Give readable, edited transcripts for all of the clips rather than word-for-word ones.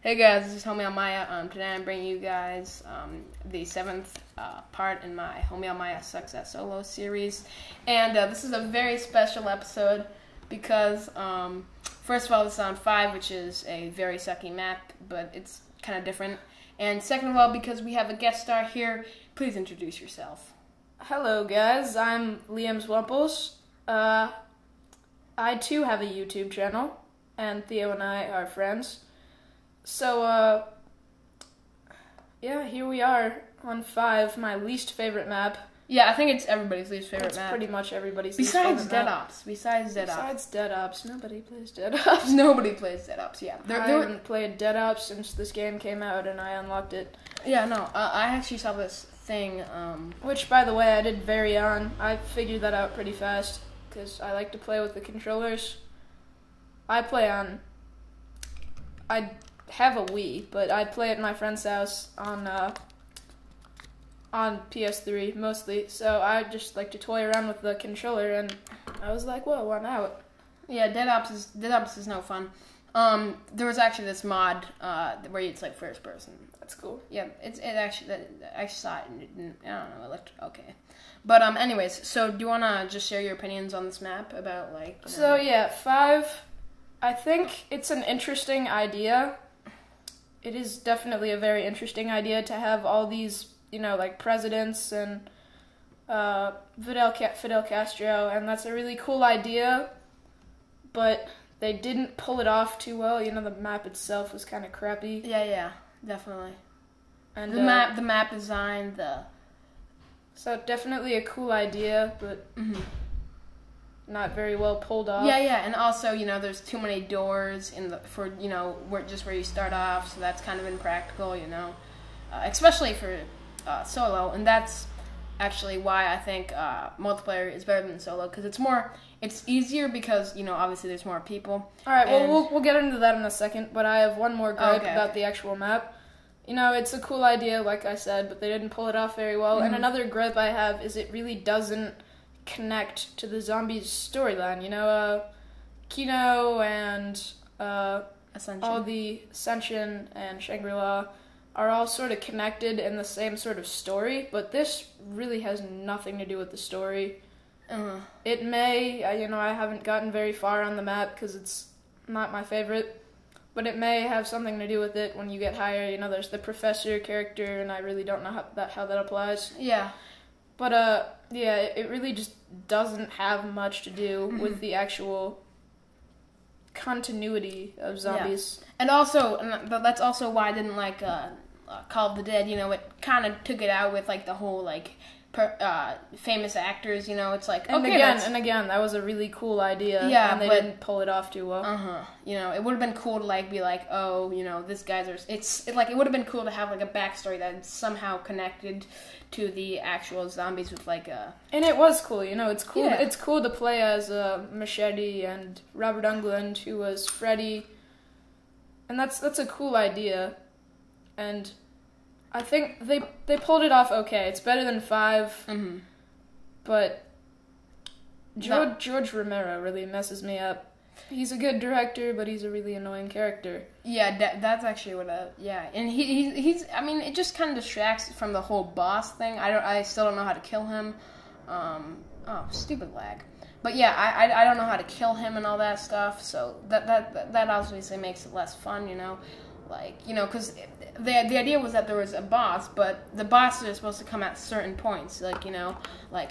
Hey guys, this is Homiealmaya. Today I'm bringing you guys the seventh part in my Homiealmaya Sucks at Solo series. And this is a very special episode because, first of all, this is on 5, which is a very sucky map, but it's kind of different. And second of all, because we have a guest star here, please introduce yourself. Hello guys, I'm LiamzzzWemplezzz. I too have a YouTube channel, and Theo and I are friends. So, yeah, here we are on 5, my least favorite map. Yeah, I think it's everybody's least favorite map. It's pretty much everybody's least favorite map. Besides Dead Ops. Besides Dead Ops. Nobody plays Dead Ops. Nobody plays Dead Ops, yeah. I haven't played Dead Ops since this game came out and I unlocked it. Yeah, no, I actually saw this thing, Which, by the way, I did very on. I figured that out pretty fast, because I like to play with the controllers. I have a Wii, but I play at my friend's house on PS3 mostly, so I just like to toy around with the controller, and I was like, whoa, I'm out. Yeah, Dead Ops is no fun. There was actually this mod where it's like first person. That's cool. Yeah, I actually saw it and I don't know, it looked okay. But anyways, so do you wanna just share your opinions on this map about like? So yeah, 5. I think it's an interesting idea. It is definitely a very interesting idea to have all these, like presidents and Fidel Castro, and that's a really cool idea, but they didn't pull it off too well. The map itself was kind of crappy. Yeah, definitely. And the map design, so definitely a cool idea, but not very well pulled off. Yeah, and also, there's too many doors for where you start off, so that's kind of impractical, especially for solo, and that's actually why I think multiplayer is better than solo, because it's easier because, obviously there's more people. Alright, well, we'll get into that in a second, but I have one more gripe about the actual map. It's a cool idea, like I said, but they didn't pull it off very well, and another gripe I have is it really doesn't connect to the zombies storyline. Kino and Ascension. all the Ascension and Shangri-La are all sort of connected in the same sort of story, but this really has nothing to do with the story. It may, I haven't gotten very far on the map because it's not my favorite, but it may have something to do with it when you get higher. There's the professor character, and I really don't know how that applies. Yeah. But, yeah, it really just doesn't have much to do with the actual continuity of zombies. Yeah. And also, that's also why I didn't like Call of the Dead. It kind of took it out with, like, the whole, like, famous actors, it's like, and again, that was a really cool idea. Yeah, and they didn't pull it off too well. It would have been cool to like be like, oh, this guy's it would have been cool to have like a backstory that's somehow connected to the actual zombies with like a. And it was cool, it's cool. Yeah. It's cool to play as Machete and Robert Englund, who was Freddy, and that's a cool idea, and I think they pulled it off okay. It's better than 5, but George Romero really messes me up. He's a good director, but he's a really annoying character. Yeah, that's actually what and he's I mean, it just kind of distracts from the whole boss thing. I still don't know how to kill him. Stupid lag. But yeah, I don't know how to kill him and all that stuff, so that obviously makes it less fun, because the idea was that there was a boss, but the bosses are supposed to come at certain points, like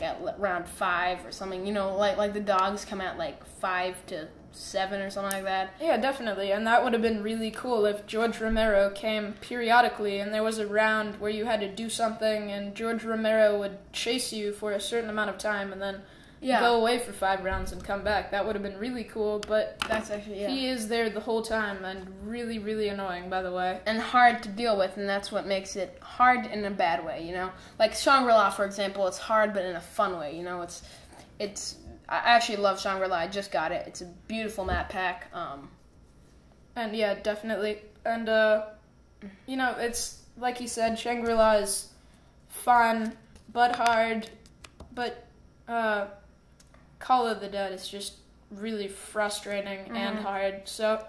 at round 5 or something, like the dogs come at like 5 to 7 or something like that. Yeah, definitely, and that would have been really cool if George Romero came periodically and there was a round where you had to do something and George Romero would chase you for a certain amount of time and then go away for 5 rounds and come back. That would have been really cool, but that's actually, he is there the whole time and really, really annoying, by the way. And hard to deal with, and that's what makes it hard in a bad way, Like Shangri-La, for example, it's hard but in a fun way, I actually love Shangri-La. I just got it. It's a beautiful map pack. And yeah, definitely. And, it's, like you said, Shangri-La is fun, but hard, but, Call of the Dead is just really frustrating and hard. So,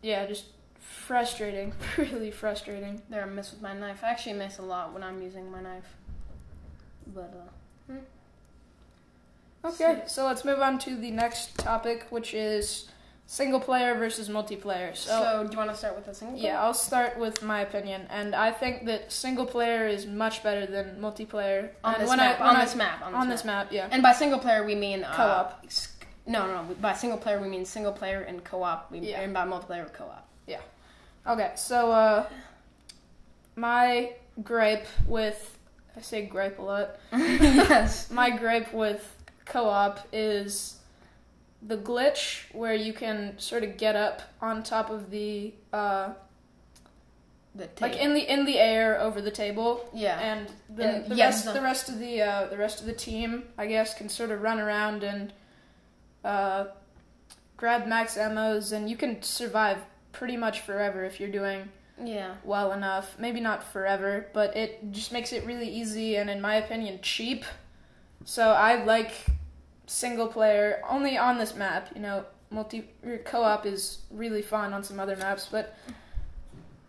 yeah, just frustrating. Really frustrating. There, I miss with my knife. I actually miss a lot when I'm using my knife. But, Okay, so let's move on to the next topic, which is single player versus multiplayer. So do you want to start with the single player? Yeah, I'll start with my opinion, and I think that single player is much better than multiplayer. On and this map. Yeah. And by single player, we mean co-op. No. By single player, we mean single player and co-op. And by multiplayer, co-op. Yeah. Okay, so my gripe with, I say gripe a lot. Yes. My gripe with co-op is the glitch where you can sort of get up on top of the like in the air over the table. Yeah. And the rest of the team, I guess, can sort of run around and grab max ammos, and you can survive pretty much forever if you're doing well enough. Maybe not forever, but it just makes it really easy and, in my opinion, cheap. So I like single player only on this map. Co-op is really fun on some other maps, but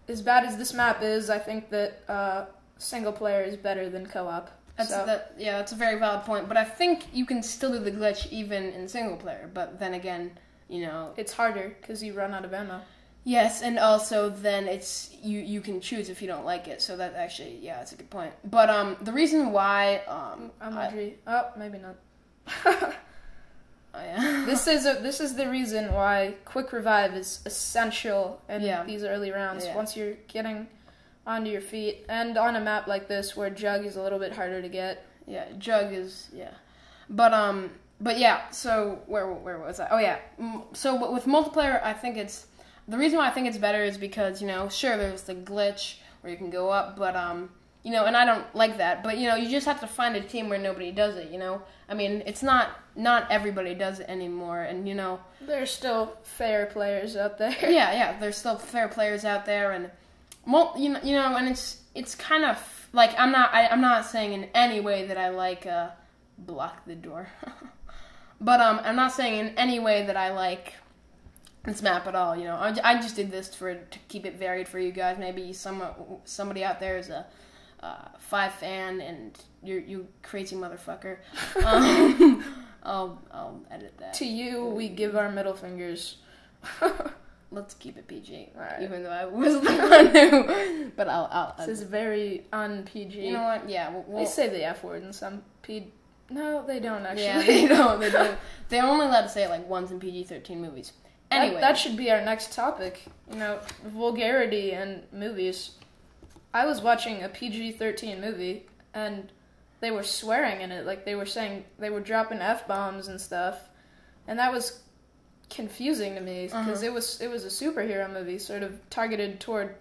as bad as this map is, I think that single player is better than co-op. That's a very valid point. But I think you can still do the glitch even in single player. But then again, it's harder because you run out of ammo. Yes, and also then it's you can choose if you don't like it. So that actually, that's a good point. But the reason why maybe not. Oh yeah. This is the reason why quick revive is essential in these early rounds. Yeah. Once you're getting onto your feet, and on a map like this where Jug is a little bit harder to get. Yeah, Jug is But yeah. So where was I? Oh yeah. So with multiplayer, I think it's the reason why I think it's better is because sure there's the glitch where you can go up, but and I don't like that, but you just have to find a team where nobody does it. I mean, it's not everybody does it anymore, and there's still fair players out there. Yeah, there's still fair players out there, and and it's kind of like I'm not saying in any way that I like block the door, but I'm not saying in any way that I like this map at all. I just did this to keep it varied for you guys. Maybe somebody out there is a 5 fan, and you crazy motherfucker. I'll edit that. To you, we give our middle fingers. Let's keep it PG. Right. Even though I was the one who, but I'll. This is very un-PG. You know what? Yeah, they say the F word in some No, they don't actually. Yeah, they don't. They don't. They're only allowed to say it like once in PG-13 movies. Anyway, that should be our next topic. Vulgarity in movies. I was watching a PG-13 movie, and they were swearing in it. Like, they were dropping F-bombs and stuff. And that was confusing to me, because it was a superhero movie, sort of targeted toward,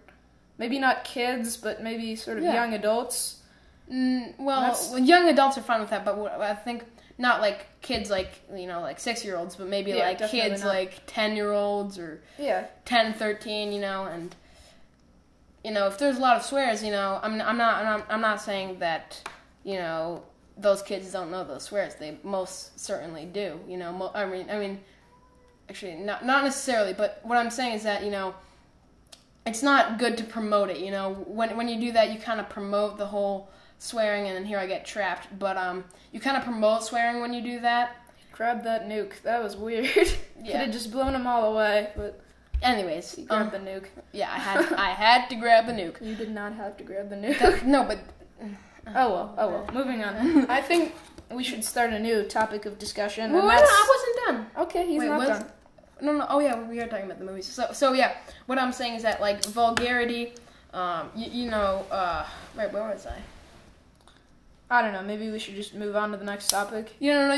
maybe not kids, but maybe sort of young adults. Young adults are fine with that, but I think not like kids like 6-year-olds, but maybe like kids not. Like 10-year-olds or 10, 13, and if there's a lot of swears, I'm not saying that those kids don't know those swears. They most certainly do. I mean, actually not necessarily, but what I'm saying is that it's not good to promote it. When you do that, you kind of promote the whole swearing, and then here I get trapped. But you kind of promote swearing when you do that. Grab that nuke. That was weird. Yeah. Could have just blown them all away, but. Anyways, you grabbed the nuke. Yeah, I had to grab the nuke. You did not have to grab the nuke. No, but oh well. Moving on. I think we should start a new topic of discussion. Well, I wasn't done. Okay, he's not done. No. Oh yeah, we are talking about the movies. So yeah, what I'm saying is that like vulgarity. Wait, where was I? I don't know. Maybe we should just move on to the next topic. No.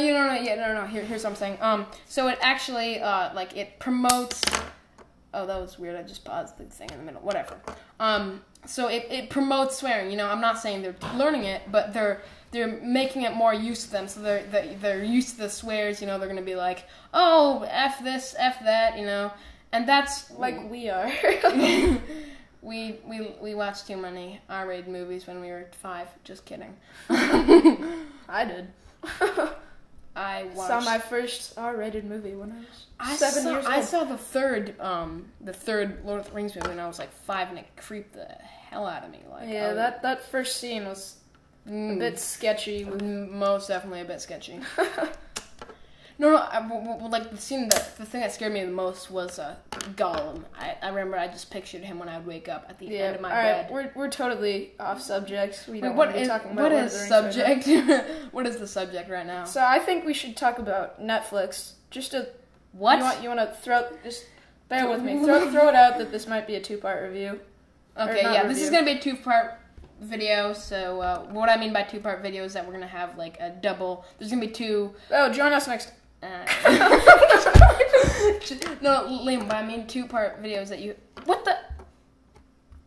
Here's what I'm saying. So it actually it promotes. Oh, that was weird. I just paused the thing in the middle. Whatever. So it promotes swearing. I'm not saying they're learning it, but they're making it more used to them. So they're used to the swears. They're gonna be like, oh, F this, F that. And that's like we are. We watched too many R-rated movies when we were 5. Just kidding. I did. I watched. Saw my first R-rated movie when I was 7 years old. I saw the third Lord of the Rings movie when I was like 5, and it creeped the hell out of me. Like, yeah, that first scene was a bit sketchy. Most definitely a bit sketchy. No, like the thing that scared me the most was Gollum. I remember I just pictured him when I would wake up at the end of my bed. Right, we're totally off subject. We don't want to be talking about what is subject? Right what is the subject right now? So I think we should talk about Netflix. Just a what? You want to throw? Just bear with me. Throw it out that this might be a 2-part review. Okay, yeah, this is gonna be a 2-part video. So what I mean by 2-part video is that we're gonna have like a double. There's gonna be 2. Oh, join us next. No, Liam, but I mean 2-part videos that you. What the?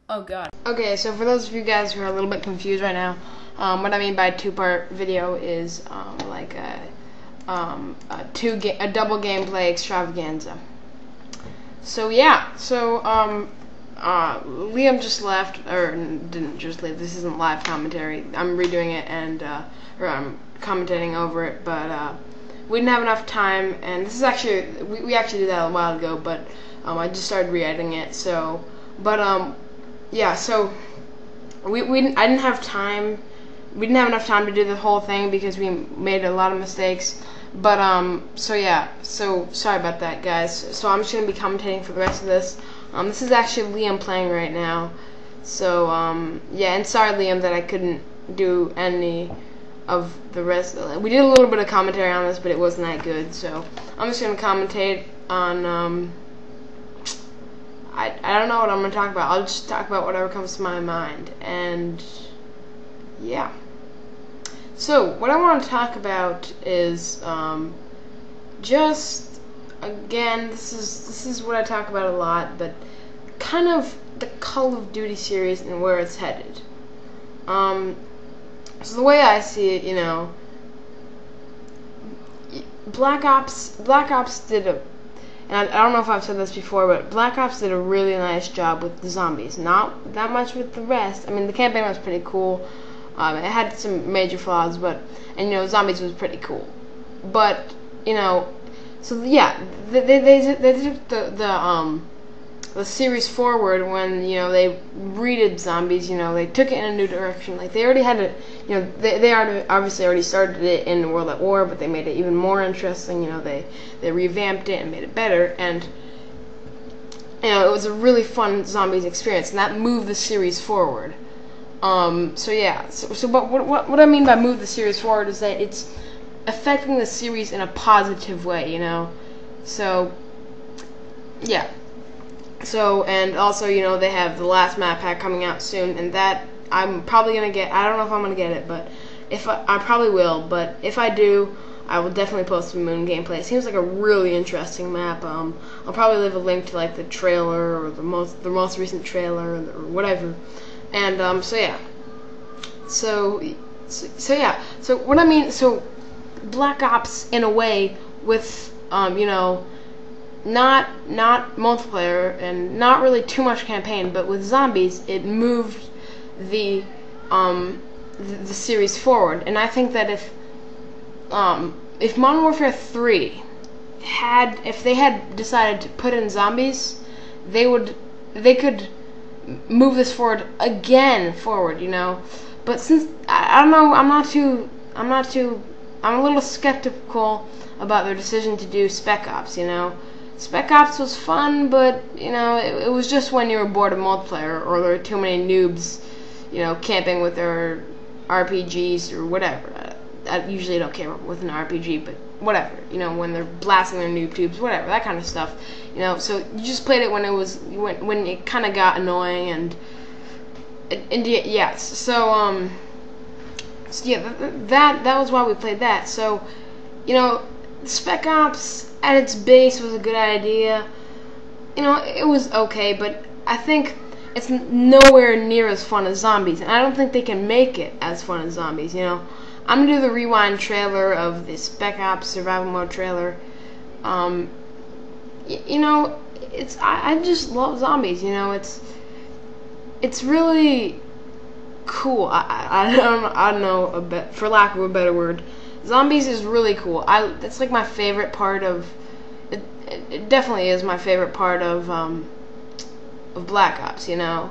Oh God. Okay, so for those of you guys who are a little bit confused right now, what I mean by 2-part video is like a double gameplay extravaganza. So yeah, so Liam just left, or didn't just leave. This isn't live commentary. I'm redoing it and or I'm commentating over it, but we didn't have enough time, and this is actually we actually did that a while ago, but I just started re-editing it. So, but yeah, so I didn't have time. We didn't have enough time to do the whole thing because we made a lot of mistakes. But so yeah, so sorry about that, guys. So I'm just gonna be commentating for the rest of this. This is actually Liam playing right now. So yeah, and sorry, Liam, that I couldn't do any of the rest. We did a little bit of commentary on this, but it wasn't that good. So I'm just gonna commentate on. I don't know what I'm gonna talk about. I'll just talk about whatever comes to my mind, and yeah. So what I want to talk about is just again, this is what I talk about a lot, but kind of the Call of Duty series and where it's headed. So the way I see it, you know, Black Ops did a, and I don't know if I've said this before, but Black Ops did a really nice job with the zombies. Not that much with the rest. I mean, the campaign was pretty cool. It had some major flaws, but, and you know, zombies was pretty cool. But, you know, so yeah, they took the series forward when, you know, they redid zombies. You know, they took it in a new direction. Like, they already had it, you know, they obviously already started it in World at War, but they made it even more interesting. You know, they revamped it and made it better, and you know, it was a really fun zombies experience, and that moved the series forward. So yeah, so what I mean by move the series forward is that it's affecting the series in a positive way, you know. So yeah. So, and also, you know, they have the last map pack coming out soon, and that I'm probably gonna get. I don't know if I'm gonna get it, but if I probably will. But if I do, I will definitely post some Moon gameplay. It seems like a really interesting map. I'll probably leave a link to like the trailer or the most recent trailer or whatever. And so yeah. So yeah. So what I mean, so Black Ops in a way with you know, not multiplayer and not really too much campaign, but with zombies, it moved the series forward. And I think that if Modern Warfare 3 if they had decided to put in zombies, they could move this forward, you know. But since I don't know, I'm a little skeptical about their decision to do Spec Ops, you know. Spec Ops was fun, but, you know, it was just when you were bored of multiplayer or there were too many noobs, you know, camping with their RPGs or whatever. I usually don't care with an RPG, but whatever, you know, when they're blasting their noob tubes, whatever, that kind of stuff, you know. So you just played it when it kind of got annoying, and yes. So yeah, that was why we played that. So, you know, Spec Ops at its base was a good idea. You know, it was okay, but I think it's nowhere near as fun as zombies, and I don't think they can make it as fun as zombies, you know. I'm gonna do the rewind trailer of the Spec Ops Survival Mode trailer. You know, I just love zombies. You know, it's really cool. I don't know, for lack of a better word, Zombies is really cool. That's like my favorite part of it. It definitely is my favorite part of Black Ops, you know.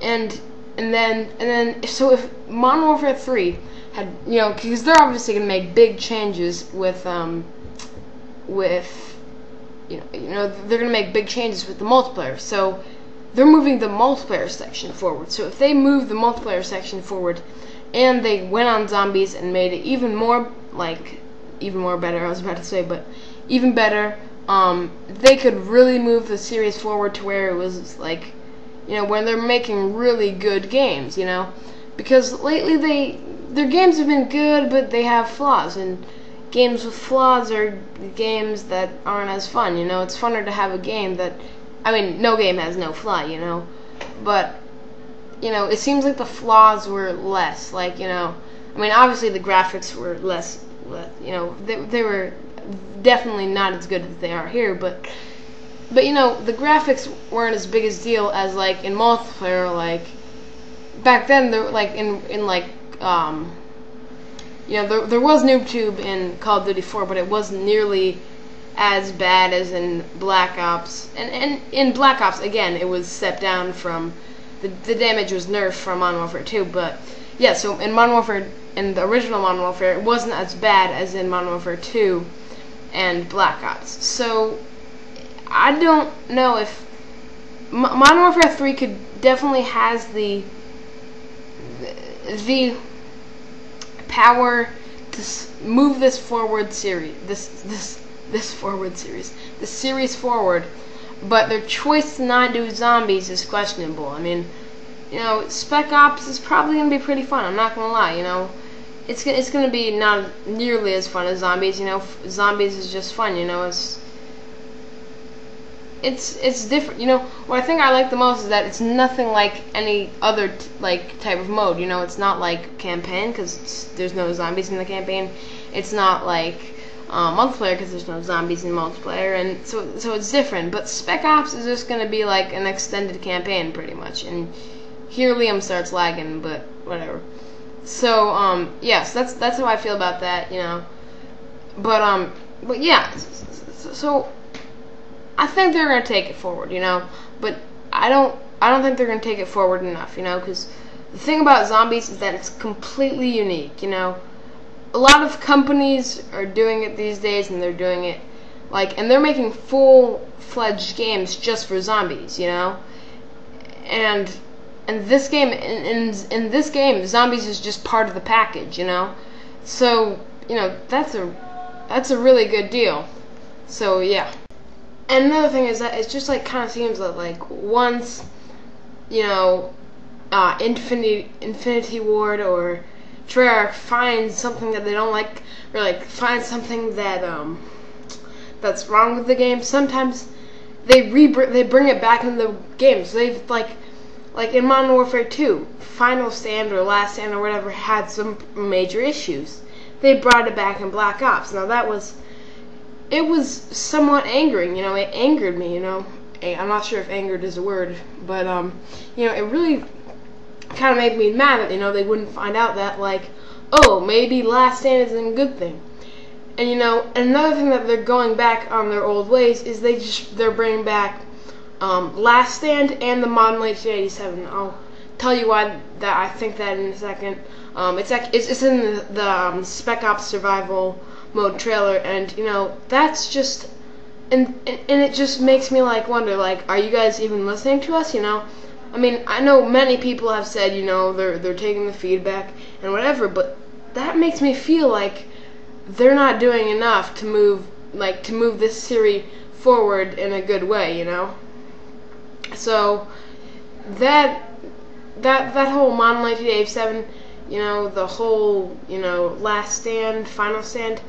And then so if Modern Warfare 3 had, you know, because they're obviously gonna make big changes with you know they're gonna make big changes with the multiplayer. So they're moving the multiplayer section forward. So if they move the multiplayer section forward, and they went on zombies and made it even more better, I was about to say, but even better, they could really move the series forward to where it was like, you know, when they're making really good games, you know, because lately their games have been good, but they have flaws, and games with flaws are games that aren't as fun, you know. It's funner to have a game that, I mean, no game has no flaw, you know, but, you know, it seems like the flaws were less, like, you know, I mean, obviously the graphics were less, you know, they were definitely not as good as they are here, but you know, the graphics weren't as big a deal as, like, in multiplayer. Like, back then, there, like, in like, you know, there was NoobTube in Call of Duty 4, but it wasn't nearly as bad as in Black Ops. And in Black Ops, again, it was stepped down from, the damage was nerfed from Modern Warfare 2, but, yeah, so in Modern Warfare, in the original Modern Warfare, it wasn't as bad as in Modern Warfare 2 and Black Ops. So I don't know if Modern Warfare 3 could definitely has the power to move this forward series, this series forward, but their choice to not do zombies is questionable. I mean, you know, Spec Ops is probably gonna be pretty fun. I'm not gonna lie, you know. It's gonna be not nearly as fun as zombies, you know. Zombies is just fun, you know. It's different, you know. What I think I like the most is that it's nothing like any other like type of mode, you know. It's not like campaign because there's no zombies in the campaign. It's not like multiplayer because there's no zombies in multiplayer, and so it's different. But Spec Ops is just gonna be like an extended campaign pretty much. And here Liam starts lagging, but whatever. So yes, that's how I feel about that, you know. But yeah, so I think they're gonna take it forward, you know. But I don't think they're gonna take it forward enough, you know, because the thing about zombies is that it's completely unique, you know. A lot of companies are doing it these days, and they're doing it like, and they're making full-fledged games just for zombies, you know. And this game, in this game, zombies is just part of the package, you know. So, you know, that's a really good deal. So yeah. And another thing is that it just like kind of seems that like once, you know, Infinity Ward or Treyarch finds something that they don't like, or like finds something that that's wrong with the game, sometimes they bring it back into the game. So they've like in Modern Warfare 2, Final Stand or Last Stand or whatever had some major issues. They brought it back in Black Ops. Now it was somewhat angering, you know. It angered me, you know. I'm not sure if angered is a word, but you know, it really kind of made me mad that, you know, they wouldn't find out that, like, oh, maybe Last Stand isn't a good thing. And, you know, another thing that they're going back on their old ways is they're bringing back Last Stand and the Modern 1987. I'll tell you why that I think that in a second. It's in the Spec Ops Survival Mode trailer, and, you know, that's just, and it just makes me like wonder, like, are you guys even listening to us, you know? I mean, I know many people have said, you know, they're taking the feedback and whatever, but that makes me feel like they're not doing enough to move this series forward in a good way, you know. So that whole Modern 1987, you know, the whole, you know, Last Stand, Final Stand,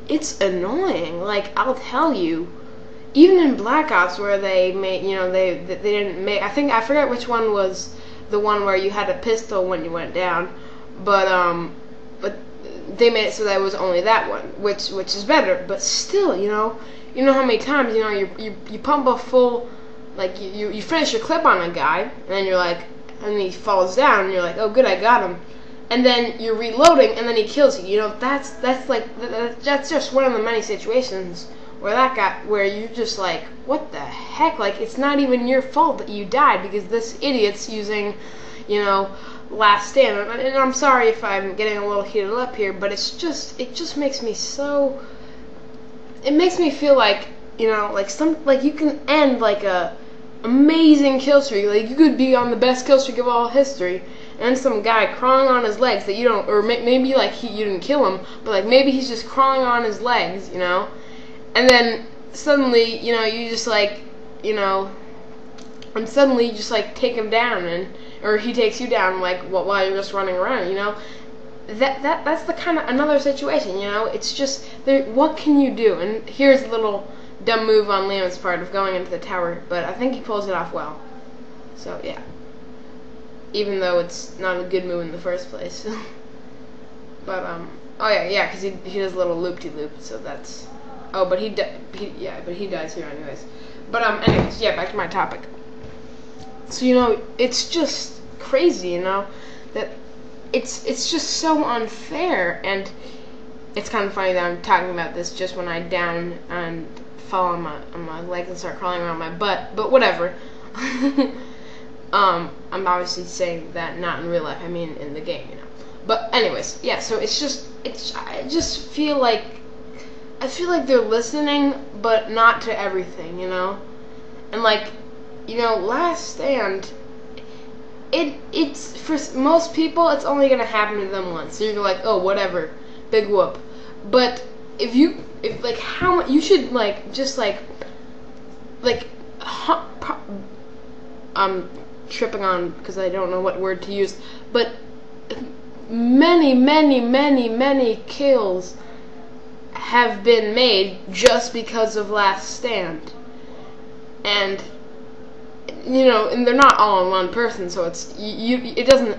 it's annoying. Like, I'll tell you. Even in Black Ops, where they made, you know, they didn't make, I forget which one was the one where you had a pistol when you went down, but they made it so that it was only that one, which is better. But still, you know how many times, you know, you pump a full, like, you finish your clip on a guy, and then you're like, and he falls down, and you're like, oh good, I got him. and then you're reloading, and then he kills you. You know, that's just one of the many situations where you're just like, what the heck? Like, it's not even your fault that you died because this idiot's using, you know, Last Stand. And I'm sorry if I'm getting a little heated up here, but it just makes me so. It makes me feel like, you know, like you can end like a amazing kill streak. Like, you could be on the best kill streak of all history, and some guy crawling on his legs that you don't, or maybe like you didn't kill him, but like maybe he's just crawling on his legs, you know, and then suddenly, you know, you just like, you know, and suddenly you just like take him down, or he takes you down, like while you're just running around, you know. That's the kind of another situation, you know. It's just what can you do? And here's a little dumb move on Liam's part of going into the tower, but I think he pulls it off well. So yeah, even though it's not a good move in the first place. But oh yeah, because he does a little loop-de-loop, so that's. Oh, but he dies here anyways. But anyways, yeah, back to my topic. So, you know, it's just crazy, you know, that it's just so unfair, and it's kind of funny that I'm talking about this just when I down and fall on my legs and start crawling around my butt, but whatever. I'm obviously saying that not in real life, I mean in the game, you know. But anyways, yeah, so I just feel like they're listening, but not to everything, you know. And like, you know, Last Stand, it's for most people, it's only gonna happen to them once. So you're like, oh, whatever, big whoop. But if like how much you should like just like I'm tripping on because I don't know what word to use, but many kills have been made just because of Last Stand. And you know, and they're not all in one person, so it's it doesn't,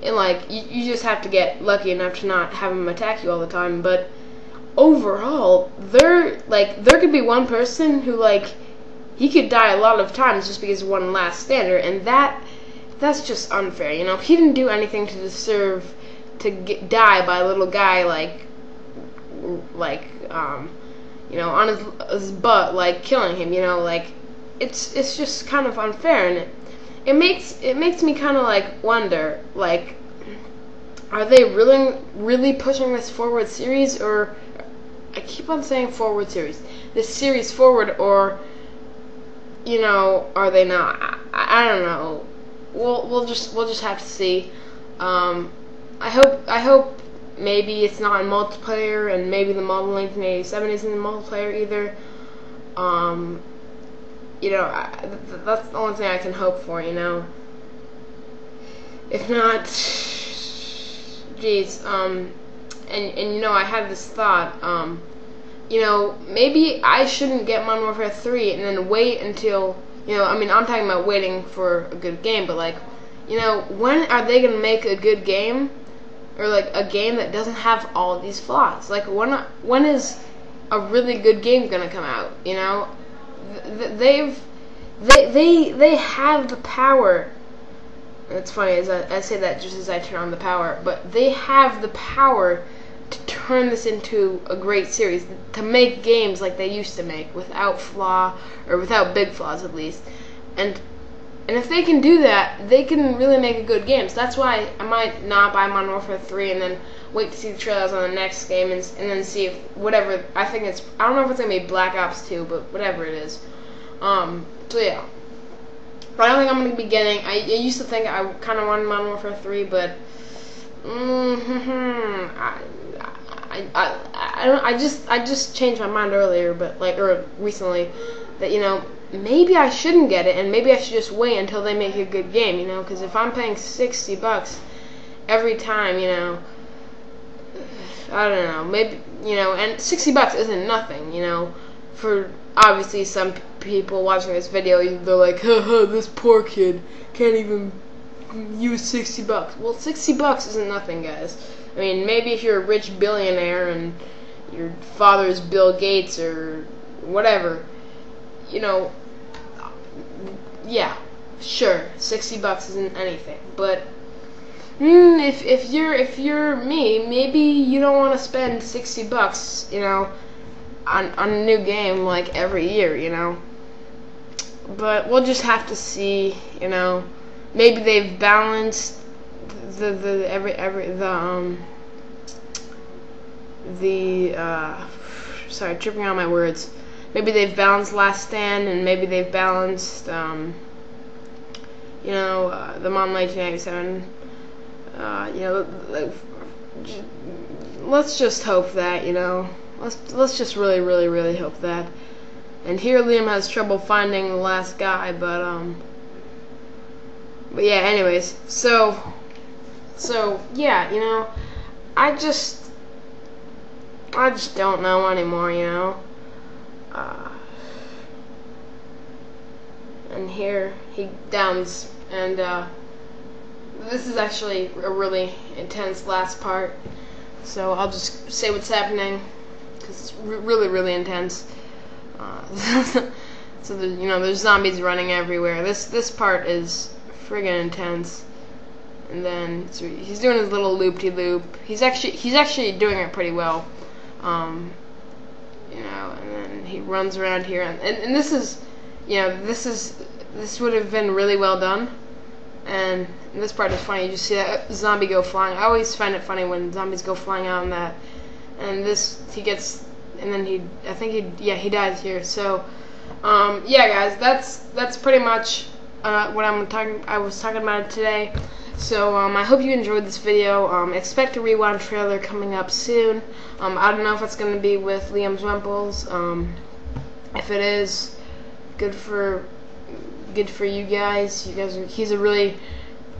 like, you just have to get lucky enough to not have them attack you all the time. But overall, there could be one person who, like, he could die a lot of times just because of one Last Stander, and that's just unfair, you know. He didn't do anything to deserve to die by a little guy like you know, on his butt, like, killing him, you know. Like, it's just kind of unfair, and it makes me kind of like wonder, like, are they really pushing this forward series, or I keep on saying forward series, this series forward, or, you know, are they not? I don't know. We'll just have to see. I hope maybe it's not in multiplayer, and maybe the Model 1987 isn't in multiplayer either. You know, that's the only thing I can hope for, you know. If not, geez, and you know, I had this thought, you know, maybe I shouldn't get Modern Warfare 3 and then wait until, you know, I mean, I'm talking about waiting for a good game, but, like, you know, when are they going to make a good game, or, like, a game that doesn't have all of these flaws? Like, when is a really good game going to come out, you know? They have the power. It's funny as I say that just as I turn on the power, but they have the power to turn this into a great series, to make games like they used to make, without flaw, or without big flaws at least. And if they can do that, they can really make a good game. So that's why I might not buy Modern Warfare 3 and then wait to see the trailers on the next game, and then see if whatever, I think it's, I don't know if it's going to be Black Ops 2, but whatever it is. So yeah. But I don't think I'm going to be getting, I used to think I kind of wanted Modern Warfare 3, but I just changed my mind earlier, but or recently, that, you know, maybe I shouldn't get it, and maybe I should just wait until they make a good game, you know, because if I'm paying $60 every time, you know, I don't know, maybe, you know, and $60 isn't nothing, you know, for obviously some people watching this video, they're like, haha, this poor kid can't even use $60. Well, $60 isn't nothing, guys. I mean, maybe if you're a rich billionaire and your father's Bill Gates or whatever, you know, yeah, sure, $60 isn't anything, but if you're me, maybe you don't want to spend $60, you know, on a new game like every year, you know. But we'll just have to see, you know. Maybe they've balanced sorry, tripping on my words. Maybe they've balanced Last Stand, and maybe they've balanced you know, the Mom 1997. You know, let's just hope that, you know, let's just really hope that. And here Liam has trouble finding the last guy, but yeah, anyways, so yeah, you know, I just don't know anymore, you know. And here he downs, and this is actually a really intense last part, so I'll just say what's happening, because it's really intense. So you know, there's zombies running everywhere. This part is friggin' intense. And then so he's doing his little loop-de-loop. He's actually doing it pretty well. You know, and then he runs around here, and this is, you know, this would have been really well done. And this part is funny. You just see that zombie go flying. I always find it funny when zombies go flying out on that. And this, he gets, and then he dies here. So, yeah, guys, that's pretty much what I was talking about today. So, I hope you enjoyed this video. Expect a rewind trailer coming up soon. I don't know if it's going to be with LiamzzzWemplezzz. If it is, good for you guys. He's a really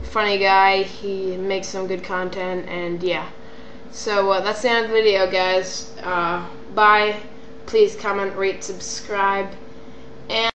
funny guy. He makes some good content, and yeah. So, that's the end of the video, guys. Bye. Please comment, rate, subscribe, and